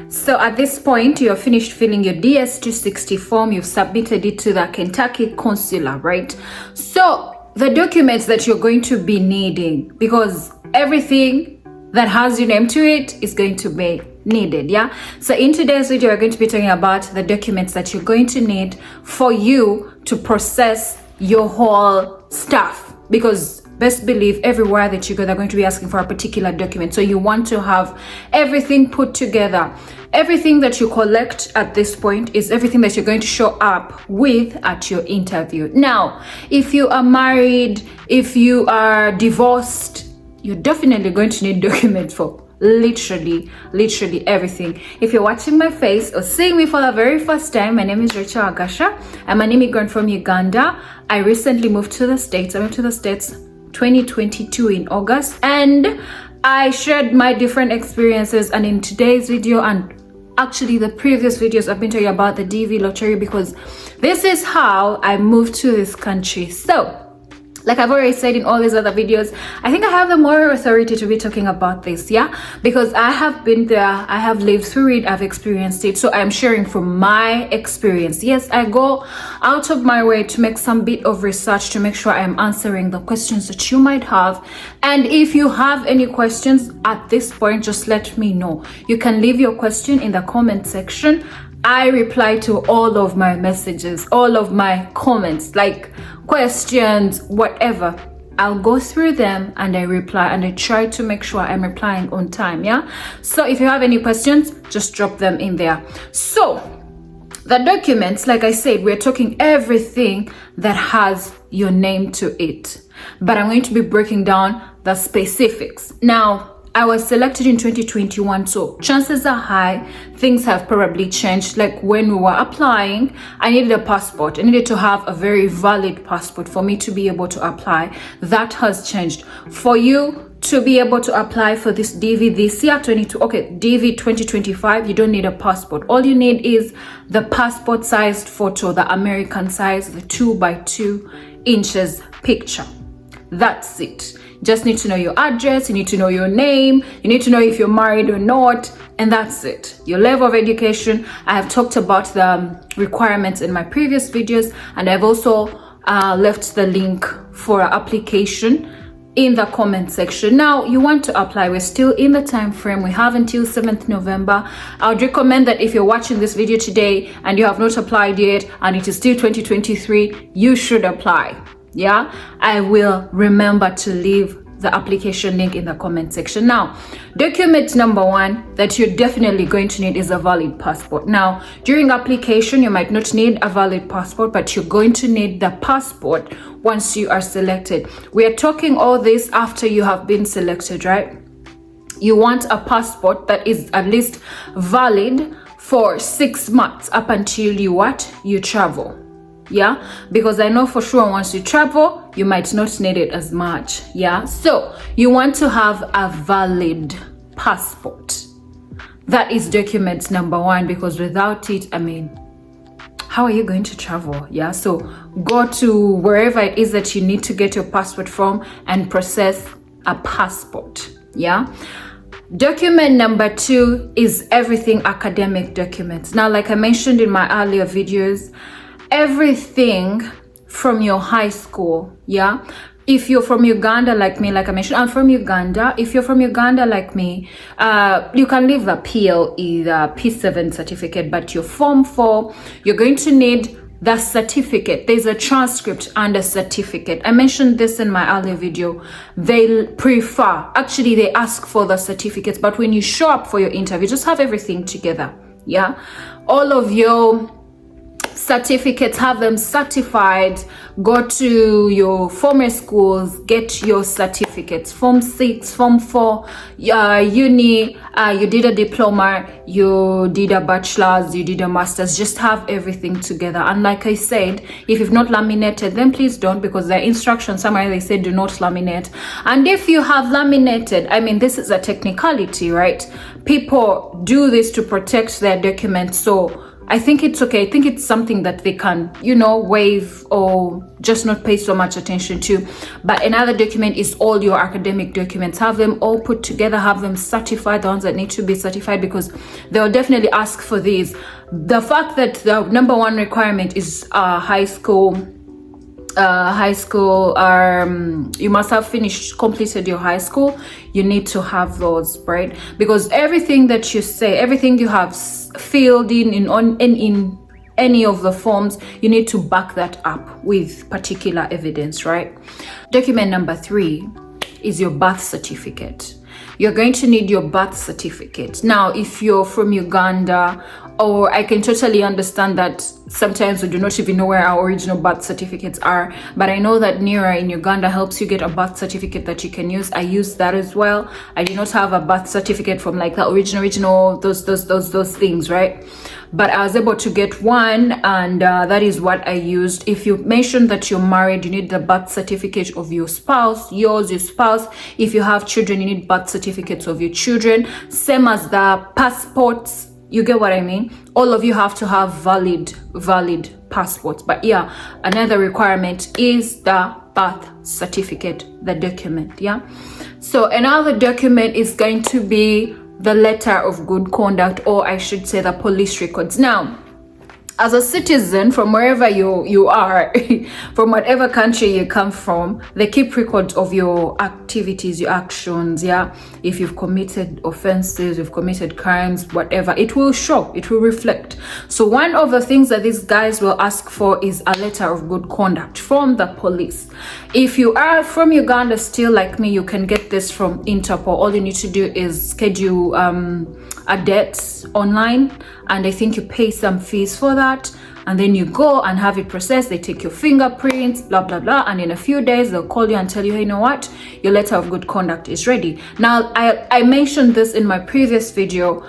So at this point, you have finished filling your DS-260 form. You've submitted it to the Kentucky consular, right? So the documents that you're going to be needing, because everything that has your name to it is going to be needed. Yeah, so in today's video we're going to be talking about the documents that you're going to need for you to process your whole stuff, because best believe everywhere that you go they're going to be asking for a particular document. So you want to have everything put together. Everything that you collect at this point is everything that you're going to show up with at your interview. Now, if you are married, if you are divorced, you're definitely going to need documents for literally everything. If you're watching my face or seeing me for the very first time, my name is Rachel Agasha. I'm an immigrant from Uganda. I recently moved to the States. I went to the States 2022 in August, and I shared my different experiences. And in today's video, and actually the previous videos, I've been talking about the DV lottery, because this is how I moved to this country. So like I've already said in all these other videos, I think I have the moral authority to be talking about this, yeah? Because I have been there, I have lived through it, I've experienced it, so I'm sharing from my experience. Yes, I go out of my way to make some bit of research to make sure I'm answering the questions that you might have. And if you have any questions at this point, just let me know. You can leave your question in the comment section. I reply to all of my messages, all of my comments, like questions, whatever. I'll go through them and I reply, and I try to make sure I'm replying on time, yeah? So if you have any questions, just drop them in there. So the documents, like I said, we're talking everything that has your name to it, but I'm going to be breaking down the specifics. Now, I was selected in 2021, so chances are high things have probably changed. Like when we were applying, I needed a passport. I needed to have a very valid passport for me to be able to apply. That has changed. For you to be able to apply for this DV this year, DV 2025, you don't need a passport. All you need is the passport sized photo, the American size, the 2x2 inches picture. That's it. Just need to know your address, you need to know your name, you need to know if you're married or not, and that's it. Your level of education. I have talked about the requirements in my previous videos, and I've also left the link for an application in the comment section. Now, you want to apply, we're still in the time frame. We have until 7th November. I would recommend that if you're watching this video today and you have not applied yet and it is still 2023, you should apply. Yeah, I will remember to leave the application link in the comment section. Now, document number one that you're definitely going to need is a valid passport. Now, during application, you might not need a valid passport, but you're going to need the passport once you are selected. We are talking all this after you have been selected, right? You want a passport that is at least valid for 6 months up until you travel. Yeah, because I know for sure once you travel you might not need it as much. Yeah, so you want to have a valid passport. That is document number one, because without it, I mean, how are you going to travel? Yeah, so go to wherever it is that you need to get your passport from and process a passport. Yeah, document number two is everything academic documents. Now, like I mentioned in my earlier videos, everything from your high school. Yeah, if you're from Uganda like me, like I mentioned, I'm from Uganda. If you're from Uganda like me, you can leave the PLE, the P7 certificate, but your Form 4, you're going to need the certificate. There's a transcript and a certificate. I mentioned this in my earlier video. They ask for the certificates, but when you show up for your interview, just have everything together. Yeah, all of your certificates, have them certified. Go to your former schools, get your certificates. Form 6, Form 4, uni, you did a diploma, you did a bachelor's, you did a master's. Just have everything together. And like I said, if you've not laminated, then please don't, because the instructions somewhere they say do not laminate. And if you have laminated, I mean, this is a technicality, right? People do this to protect their documents, so I think it's okay. I think it's something that they can, waive or just not pay so much attention to. But another document is all your academic documents. Have them all put together, have them certified, the ones that need to be certified, because they'll definitely ask for these. The fact that the number one requirement is high school, you must have completed your high school. You need to have those, right? Because everything that you say, everything you have filled in any of the forms, you need to back that up with particular evidence, right? Document number 3 is your birth certificate. You're going to need your birth certificate. Now, if you're from Uganda, or I can totally understand that sometimes we do not even know where our original birth certificates are, but I know that NERA in Uganda helps you get a birth certificate that you can use. I use that as well. I do not have a birth certificate from like the original those things, right? But I was able to get one, and that is what I used. If you mention that you're married, you need the birth certificate of your spouse, your spouse. If you have children, you need birth certificates of your children. Same as the passports. You get what I mean? All of you have to have valid passports. But yeah, another requirement is the birth certificate, the document. Yeah. So another document is going to be the letter of good conduct, or I should say the police records. Now, as a citizen from wherever you are, from whatever country you come from, they keep records of your activities, your actions, yeah? If you've committed offenses, you've committed crimes, whatever, it will show, it will reflect. So one of the things that these guys will ask for is a letter of good conduct from the police. If you are from Uganda still like me, you can get this from Interpol. All you need to do is schedule a date online, and I think you pay some fees for that, and then you go and have it processed. They take your fingerprints, blah blah blah, and in a few days they'll call you and tell you, hey, you know what, your letter of good conduct is ready. Now, I mentioned this in my previous video.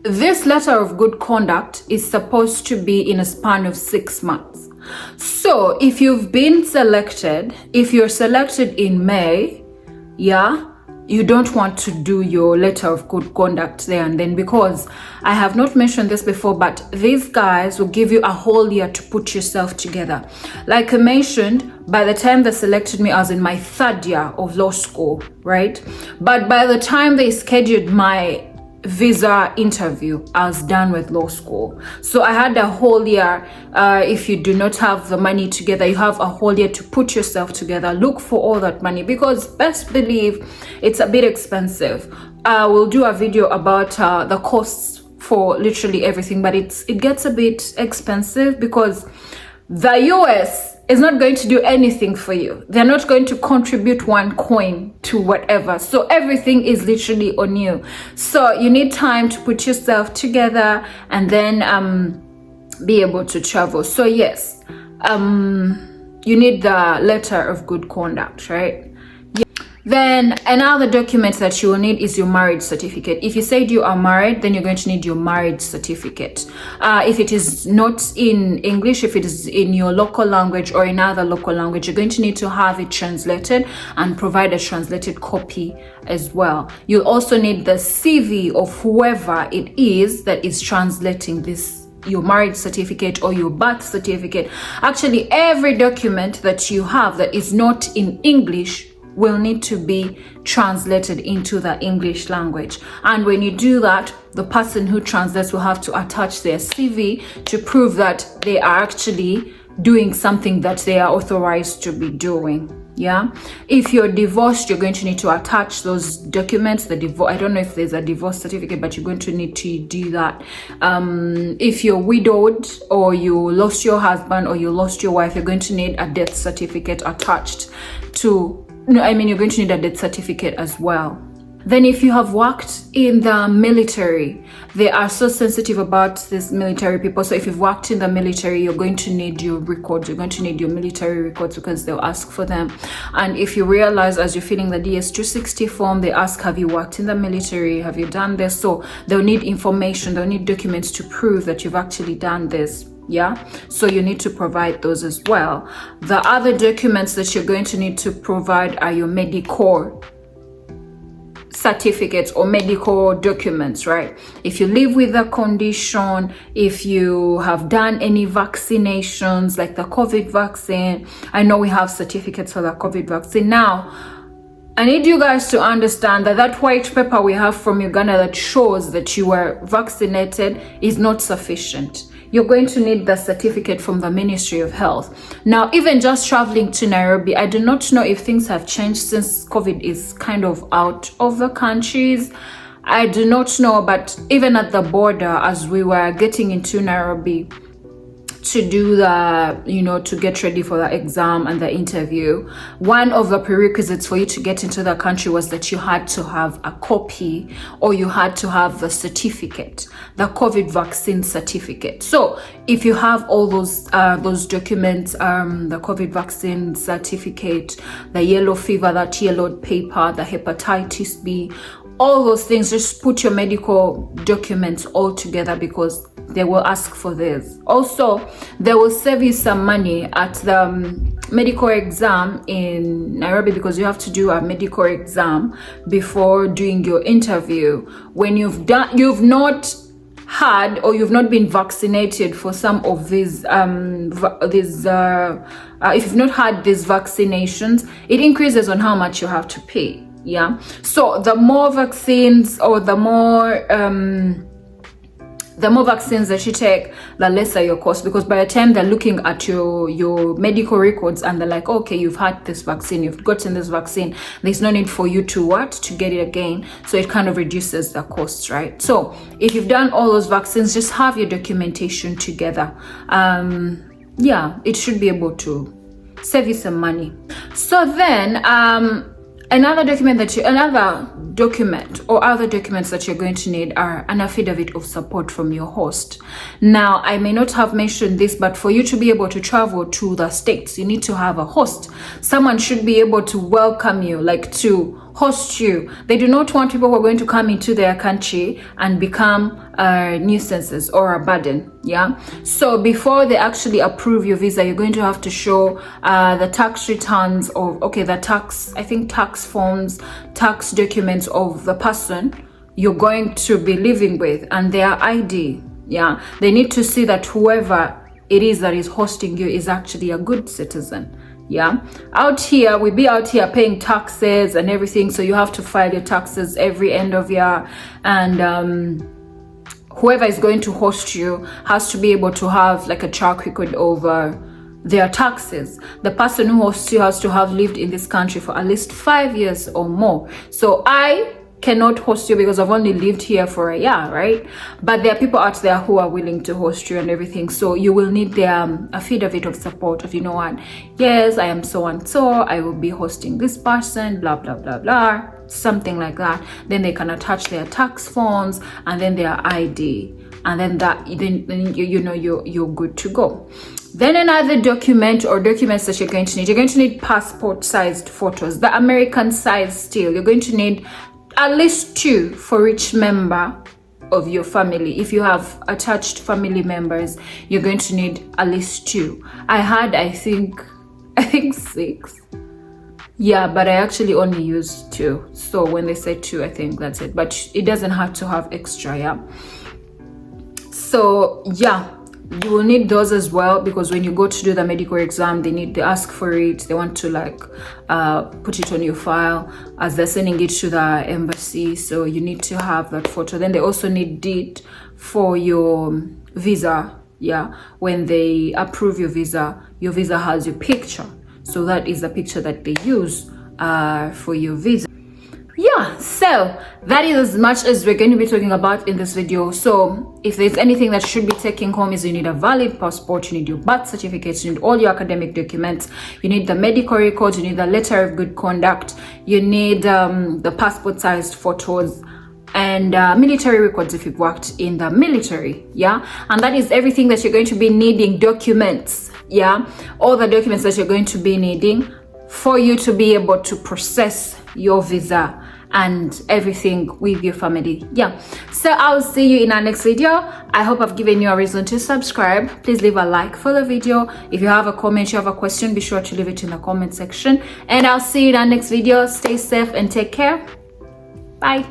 This letter of good conduct is supposed to be in a span of 6 months. So if you've been selected, if you're selected in May, yeah, you don't want to do your letter of good conduct there and then, because I have not mentioned this before, but these guys will give you a whole year to put yourself together. Like I mentioned, by the time they selected me, I was in my 3rd year of law school, right? But by the time they scheduled my visa interview, I was done with law school. So I had a whole year. If you do not have the money together, you have a whole year to put yourself together. Look for all that money, because best believe it's a bit expensive. We'll do a video about the costs for literally everything, but it gets a bit expensive because the US is not going to do anything for you. They're not going to contribute one coin to whatever. So everything is literally on you. So you need time to put yourself together and then be able to travel. So yes, you need the letter of good conduct, right? Then another document that you will need is your marriage certificate. If you said you are married, then you're going to need your marriage certificate. If it is not in English, if it is in your local language or in other local language, you're going to need to have it translated and provide a translated copy as well. You'll also need the CV of whoever it is that is translating this, your marriage certificate or your birth certificate. Actually, every document that you have that is not in English will need to be translated into the English language. And when you do that, the person who translates will have to attach their CV to prove that they are actually doing something that they are authorized to be doing. Yeah. If you're divorced, you're going to need to attach those documents. I don't know if there's a divorce certificate, but you're going to need to do that. If you're widowed or you lost your husband or you lost your wife, you're going to need a death certificate attached to. No, I mean, you're going to need a death certificate as well. Then if you have worked in the military, they are so sensitive about these military people. So if you've worked in the military, you're going to need your records. You're going to need your military records because they'll ask for them. And if you realize as you're filling the DS-260 form, they ask, have you worked in the military? Have you done this? So they'll need information. They'll need documents to prove that you've actually done this. Yeah, so you need to provide those as well. The other documents that you're going to need to provide are your medical certificates or medical documents, right? If you live with a condition, if you have done any vaccinations like the COVID vaccine, I know we have certificates for the COVID vaccine. Now, I need you guys to understand that that white paper we have from Uganda that shows that you were vaccinated is not sufficient. You're going to need the certificate from the Ministry of Health. Now, even just traveling to Nairobi, I do not know if things have changed since COVID is kind of out of the countries. I do not know, but even at the border, as we were getting into Nairobi to do the, to get ready for the exam and the interview, one of the prerequisites for you to get into the country was that you had to have a copy, or you had to have the certificate, the COVID vaccine certificate. So if you have all those documents, the COVID vaccine certificate, the yellow fever, that yellowed paper, the hepatitis B, all those things, just put your medical documents all together, because they will ask for this. Also, they will save you some money at the medical exam in Nairobi, because you have to do a medical exam before doing your interview. When you've not had, or you've not been vaccinated for some of these if you've not had these vaccinations, it increases on how much you have to pay. Yeah, so the more vaccines, or the more vaccines that you take, the lesser your cost, because by the time they're looking at your medical records and they're like, okay, you've had this vaccine, you've gotten this vaccine, there's no need for you to get it again. So it kind of reduces the costs, right? So if you've done all those vaccines, just have your documentation together. Yeah, it should be able to save you some money. So then another document or other documents that you're going to need are an affidavit of support from your host. Now, I may not have mentioned this, but for you to be able to travel to the States, you need to have a host. Someone should be able to welcome you, like to host you. They do not want people who are going to come into their country and become nuisances or a burden. Yeah, so before they actually approve your visa, you're going to have to show the tax returns of, the tax forms, tax documents of the person you're going to be living with, and their ID. Yeah, they need to see that whoever it is that is hosting you is actually a good citizen. Yeah, we be out here paying taxes and everything, so you have to file your taxes every end of year, and whoever is going to host you has to be able to have like a track record over their taxes. The person who hosts you has to have lived in this country for at least 5 years or more. So I cannot host you because I've only lived here for a year, right? But there are people out there who are willing to host you and everything. So you will need their affidavit of support of, yes, I am so and so, I will be hosting this person, blah blah blah blah, something like that. Then they can attach their tax forms and then their ID, and then you're good to go. Then another document or documents that you're going to need passport sized photos, the American size still. You're going to need at least 2 for each member of your family. If you have attached family members, you're going to need at least 2. I had, I think 6. Yeah, but I actually only used 2. So when they say 2, I think that's it. But it doesn't have to have extra, yeah. So yeah, you will need those as well, because when you go to do the medical exam, they ask for it. They want to put it on your file as they're sending it to the embassy. So you need to have that photo. Then they also need date for your visa. Yeah, when they approve your visa has your picture. So that is the picture that they use for your visa. Yeah, so that is as much as we're going to be talking about in this video. So if there's anything that should be taking home, is you need a valid passport, you need your birth certificates, you need all your academic documents, you need the medical records, you need the letter of good conduct, you need the passport sized photos, and military records if you've worked in the military. Yeah, and that is everything that you're going to be needing. Documents, yeah, all the documents that you're going to be needing for you to be able to process your visa and everything with your family. Yeah, so I'll see you in our next video. I hope I've given you a reason to subscribe. Please leave a like for the video. If you have a comment, you have a question, be sure to leave it in the comment section, and I'll see you in our next video. Stay safe and take care. Bye.